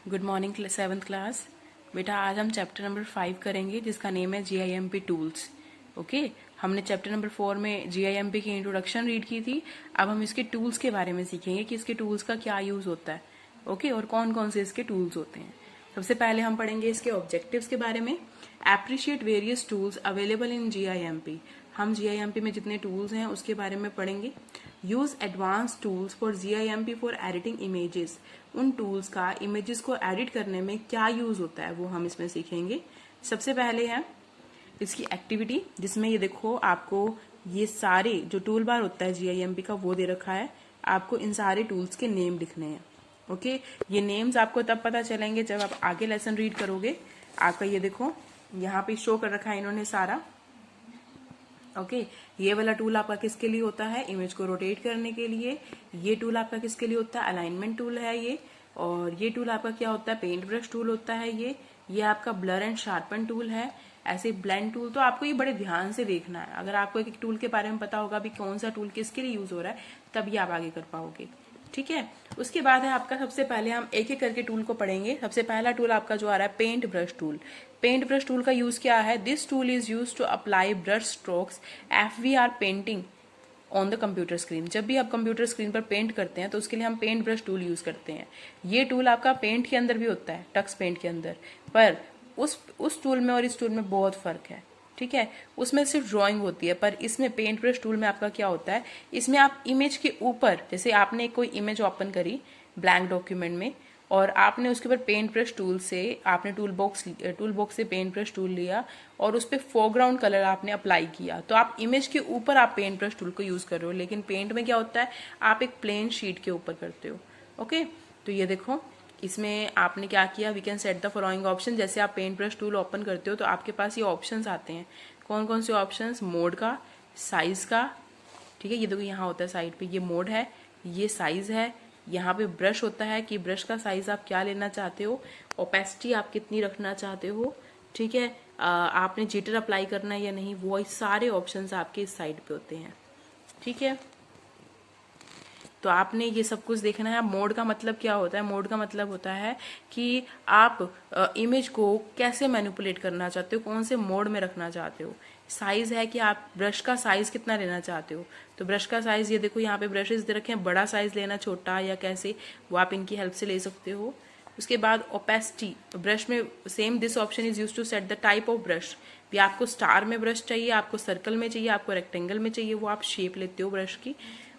Good morning 7th class. बेटा आज हम चैप्टर नंबर 5 करेंगे जिसका नेम है GIMP टूल्स। ओके, हमने चैप्टर नंबर 4 में GIMP की इंट्रोडक्शन रीड की थी। अब हम इसके टूल्स के बारे में सीखेंगे कि इसके टूल्स का क्या यूज होता है। ओके, और कौन कौन से इसके टूल्स होते हैं। सबसे पहले हम पढ़ेंगे इसके ऑब्जेक्टिव्स के बारे में। Appreciate various tools available in GIMP। हम GIMP में जितने टूल्स हैं उसके बारे में पढ़ेंगे। Use advance tools for GIMP for editing images. उन टूल्स का इमेजेस को एडिट करने में क्या यूज होता है वो हम इसमें सीखेंगे। सबसे पहले है इसकी एक्टिविटी, जिसमें ये देखो आपको ये सारे जो टूल बार होता है GIMP का वो दे रखा है। आपको इन सारे टूल्स के नेम लिखने हैं। ओके, ये नेम्स आपको तब पता चलेंगे जब आप आगे लेसन रीड करोगे। आपका ये देखो यहाँ पे शो कर रखा है इन्होंने सारा। ओके, ये वाला टूल आपका किसके लिए होता है? इमेज को रोटेट करने के लिए। ये टूल आपका किसके लिए होता है? अलाइनमेंट टूल है ये। और ये टूल आपका क्या होता है? पेंट ब्रश टूल होता है ये आपका ब्लर एंड शार्पन टूल है। ऐसे ब्लेंड टूल तो आपको ये बड़े ध्यान से देखना है। अगर आपको एक टूल के बारे में पता होगा भी कौन सा टूल किसके लिए यूज हो रहा है, तभी आप आगे कर पाओगे। ठीक है, उसके बाद है आपका, सबसे पहले हम एक एक करके टूल को पढ़ेंगे। सबसे पहला टूल आपका जो आ रहा है paint brush tool. Paint brush tool का यूज क्या है? This tool is use to apply brush strokes FVR painting on the computer screen. जब भी आप कंप्यूटर स्क्रीन पर पेंट करते हैं तो उसके लिए हम पेंट ब्रश टूल यूज करते हैं। ये टूल आपका पेंट के अंदर भी होता है, टक्स पेंट के अंदर, पर उस टूल में और इस टूल में बहुत फर्क है। ठीक है, उसमें सिर्फ ड्राइंग होती है, पर इसमें पेंट ब्रश टूल में आपका क्या होता है? इसमें आप इमेज के ऊपर, जैसे आपने कोई इमेज ओपन करी ब्लैंक डॉक्यूमेंट में और आपने उसके ऊपर पेंट ब्रश टूल से आपने टूल बॉक्स से पेंट ब्रश टूल लिया और उस पर फोरग्राउंड कलर आपने अप्लाई किया, तो आप इमेज के ऊपर आप पेंट ब्रश टूल को यूज कर रहे हो। लेकिन पेंट में क्या होता है? आप एक प्लेन शीट के ऊपर करते हो। ओके, तो ये देखो इसमें आपने क्या किया, we can set the following option. जैसे आप पेंट ब्रश टूल ओपन करते हो तो आपके पास ये ऑप्शंस आते हैं। कौन कौन से ऑप्शंस? मोड का, साइज का। ठीक है, ये देखो यहाँ होता है साइड पे, ये मोड है, ये साइज है। यहाँ पे ब्रश होता है कि ब्रश का साइज आप क्या लेना चाहते हो, ओपेसिटी आप कितनी रखना चाहते हो। ठीक है, आपने जिटर अप्लाई करना है या नहीं, वो सारे ऑप्शंस आपके इस साइड पे होते हैं। ठीक है, तो आपने ये सब कुछ देखना है। मोड का मतलब क्या होता है? मोड का मतलब होता है कि आप इमेज को कैसे मैनिपुलेट करना चाहते हो, कौन से मोड में रखना चाहते हो। साइज है कि आप ब्रश का साइज कितना लेना चाहते हो। तो ब्रश का साइज ये देखो यहाँ पे ब्रशेस दे रखे हैं, बड़ा साइज लेना, छोटा या कैसे, वो आप इनकी हेल्प से ले सकते हो। उसके बाद ओपेसिटी, ब्रश में same this option is use to set the type of brush. भी आपको स्टार में ब्रश चाहिए, आपको सर्कल में चाहिए, आपको रेक्टेंगल में चाहिए, वो आप शेप लेते हो ब्रश की।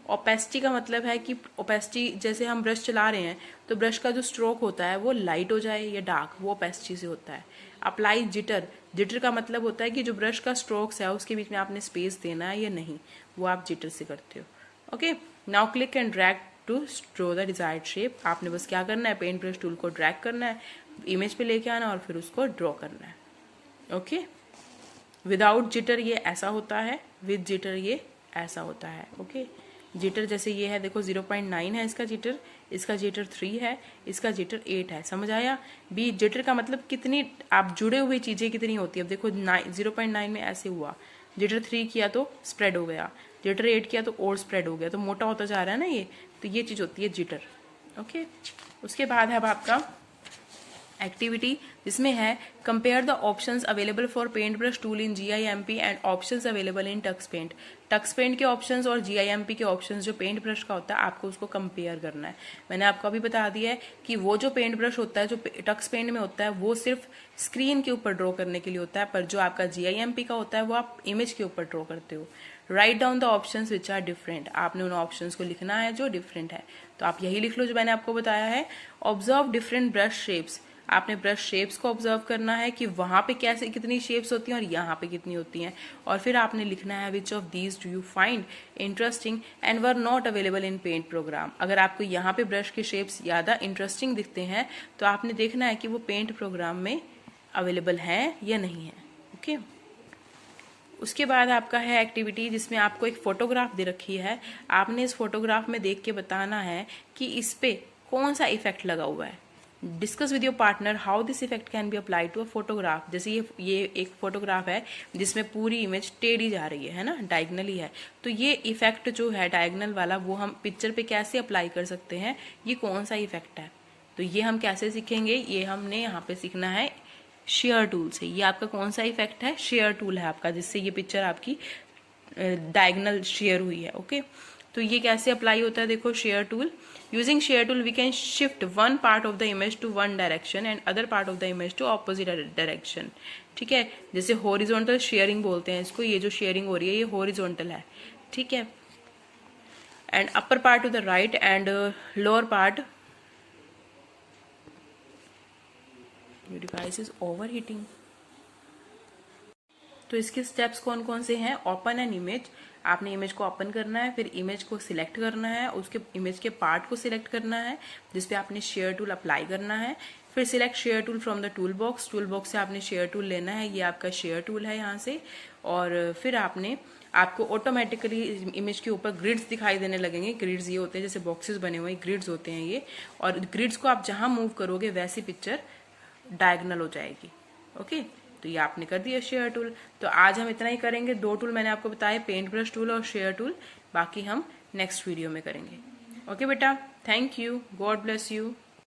ओपेसिटी का मतलब है कि ओपेसिटी, जैसे हम ब्रश चला रहे हैं तो ब्रश का जो स्ट्रोक होता है वो लाइट हो जाए या डार्क, वो ओपेसिटी से होता है। अप्लाई जिटर, जिटर का मतलब होता है कि जो ब्रश का स्ट्रोक्स है उसके बीच में आपने स्पेस देना है या नहीं, वो आप जिटर से करते हो। Okay, now click and drag to draw the desired shape. आपने बस क्या करना है? पेंट ब्रश टूल को ड्रैग करना है, इमेज पे लेके आना और फिर उसको ड्रॉ करना है। ओके, विदाउट जिटर ये ऐसा होता है, विद जिटर ये ऐसा होता है। ओके, जिटर जैसे ये है, देखो 0.9 है इसका जिटर, इसका जिटर 3 है, इसका जिटर 8 है। समझ आया? बी जिटर का मतलब कितनी आप जुड़े हुई चीजें कितनी होती है। अब देखो 0.9 में ऐसे हुआ, जिटर 3 किया तो स्प्रेड हो गया, जिटर 8 किया तो और स्प्रेड हो गया, तो मोटा होता जा रहा है ना ये, तो ये चीज होती है जिटर। ओके, उसके बाद है अब आपका एक्टिविटी, जिसमें है compare the options available for paint brush tool in GIMP and options available in Tux paint. Tux paint के ऑप्शंस और GIMP के ऑप्शंस, जो पेंट ब्रश का होता है, आपको उसको कंपेयर करना है। मैंने आपको अभी बता दिया है कि वो जो पेंट ब्रश होता है जो टक्स पेंट में होता है वो सिर्फ स्क्रीन के ऊपर ड्रॉ करने के लिए होता है, पर जो आपका GIMP का होता है वो आप इमेज के ऊपर ड्रॉ करते हो। Write down the options which are different. आपने उन ऑप्शंस को लिखना है जो डिफरेंट है, तो आप यही लिख लो जो मैंने आपको बताया है। Observe different brush shapes. आपने ब्रश शेप्स को ऑब्जर्व करना है कि वहां पे कैसे कितनी शेप्स होती हैं और यहाँ पे कितनी होती हैं, और फिर आपने लिखना है which of these do you find interesting and were not available in paint program. अगर आपको यहाँ पे ब्रश के शेप्स ज़्यादा इंटरेस्टिंग दिखते हैं तो आपने देखना है कि वो पेंट प्रोग्राम में अवेलेबल हैं या नहीं है। ओके, उसके बाद आपका है एक्टिविटी, जिसमें आपको एक फोटोग्राफ दे रखी है। आपने इस फोटोग्राफ में देख के बताना है कि इस पे कौन सा इफेक्ट लगा हुआ है। Discuss with your partner how this effect can be applied to a photograph. जैसे ये एक फोटोग्राफ है जिसमें पूरी इमेज टेढ़ी जा रही है ना, डायगनली है, तो ये इफेक्ट जो है डायगनल वाला वो हम पिक्चर पे कैसे अप्लाई कर सकते हैं, ये कौन सा इफेक्ट है। तो ये हम कैसे सीखेंगे, ये हमने यहाँ पे सीखना है शेयर टूल से। ये आपका कौन सा इफेक्ट है, शेयर टूल है आपका, जिससे ये पिक्चर आपकी डायगोनल शेयर हुई है। ओके, तो ये कैसे अप्लाई होता है, देखो shear tool. Using shear tool we can shift one part of the image to one direction and other part of the image to opposite direction. ठीक है, जैसे हॉरिजॉन्टल शेयरिंग बोलते हैं इसको, ये जो शेयरिंग हो रही है ये हॉरिजॉन्टल है। ठीक है, and upper part two the right and lower part. Your device is overheating. तो इसके स्टेप्स कौन कौन से हैं, ओपन एन इमेज, आपने इमेज को ओपन करना है, फिर इमेज को सिलेक्ट करना है, उसके इमेज के पार्ट को सिलेक्ट करना है जिसपे आपने शेयर टूल अप्लाई करना है, फिर select share tool from the tool box, tool box से आपने शेयर टूल लेना है, ये आपका शेयर टूल है यहाँ से, और फिर आपको ऑटोमेटिकली इमेज के ऊपर ग्रिड्स दिखाई देने लगेंगे। ग्रिड्स ये होते हैं जैसे बॉक्सेस बने हुए हैं, ग्रिड्स होते हैं ये, और ग्रिड्स को आप जहां मूव करोगे वैसी पिक्चर डायगोनल हो जाएगी। ओके, तो ये आपने कर दिया शेयर टूल। तो आज हम इतना ही करेंगे, 2 टूल मैंने आपको बताए, पेंट ब्रश टूल और शेयर टूल, बाकी हम नेक्स्ट वीडियो में करेंगे। ओके बेटा, thank you, God bless you.